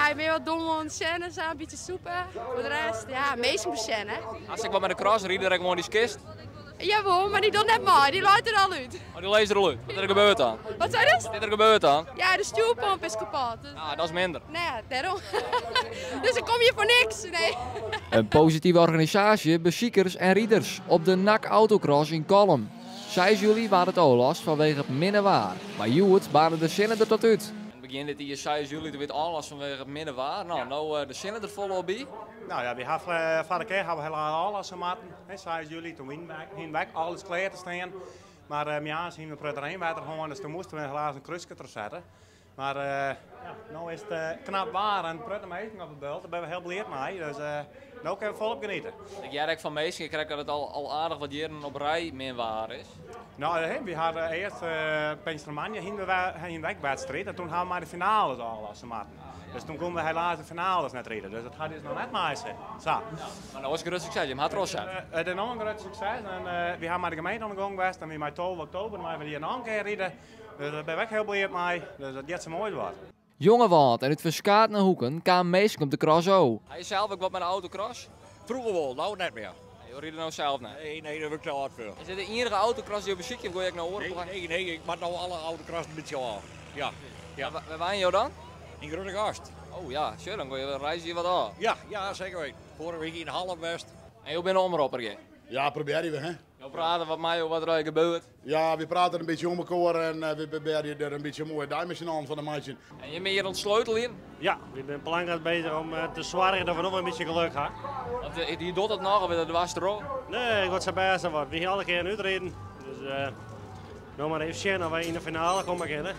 Ja, ik ben wat dom aan het scènes, een beetje soepen. Voor de rest, ja, meestal scènes. Als ik wat met de cross rijd, dan gewoon die kist. Jawel, maar die doet net maar, die laat er al uit. Maar die leest er al uit. Wat is er gebeurd dan? Wat zei je? Wat is er gebeurd dan? Ja, de stuurpomp is kapot. Dus... Ah, dat is minder. Nee, daarom. Dus dan kom je voor niks. Nee. Een positieve organisatie, beziekers en rieders op de NAC Autocross in Kolm. 6 juli waren het oorlog vanwege het minderwaar. Maar Joet baarde de zinnen er tot uit. In het begin dit hier 6 juli weer alles vanwege het minderwaar. Nou, de zinnen er volop bij. Nou ja, we hebben van de keer hebben we helemaal alles gemaakt. 6 juli, toen hinweg alles klaar te staan. Maar ja, zien we prutter heen weiter gewoon, dus toen moesten we helaas een kruisje zetten. Maar ja, nu is het knap waar en prutter meestal op het beeld, daar ben we heel blij mee. Dus nu kunnen we volop genieten. Ik jij van meestal, ik krijg dat het al aardig wat jaren op rij minderwaar is. Nou, we hadden eerst Pinkstermania hinweg-wedstrijd en toen hadden we maar de finales alles gemaakt. Dus toen konden we helaas de finales net rijden, dus dat had dus nog net meisje. Zo. Maar dat was een groot succes, je had trots zijn. Het is nog een groot succes en we hebben met de gemeente aan de gang geweest en we met 12 oktober maar we hier nog een keer rijden. Dus daar ben ik heel blij mee, dus dat gaat zo mooi wordt. Jongewaard en uit verschillende hoeken kwam meestal op de cross ook. Hij zelf ook wat met een autocross? Vroeger wel, nou net meer. Je rijd er nou zelf naar? Nee, daar heb ik te hard voor. Is dit de enige autocross die op beschikking of gooi ik naar oren? Nee, ik maak nou alle autocross een beetje af. Ja. Waar waren jou dan? In Groenegast. Oh ja, sure, dan gooi je reizen hier wat af. Ja, zeker weten. Vorige week in Hallen best. En je bent een omropper, hè? Ja, proberen we, hè. We praten wat mij wat er gebeurt. Ja, we praten een beetje om elkaar en we proberen er een beetje mooie dimensie aan van de meisje. En je bent hier aan het sleutelen in? Ja, ik ben belangrijk bezig om te zorgen dat we nog een beetje geluk hebben. Want die doet het nog, of dat was er ook? Nee, ik word zo best wat. We gaan alle keer uitreden. Dus nog maar even zien of we in de finale komen beginnen.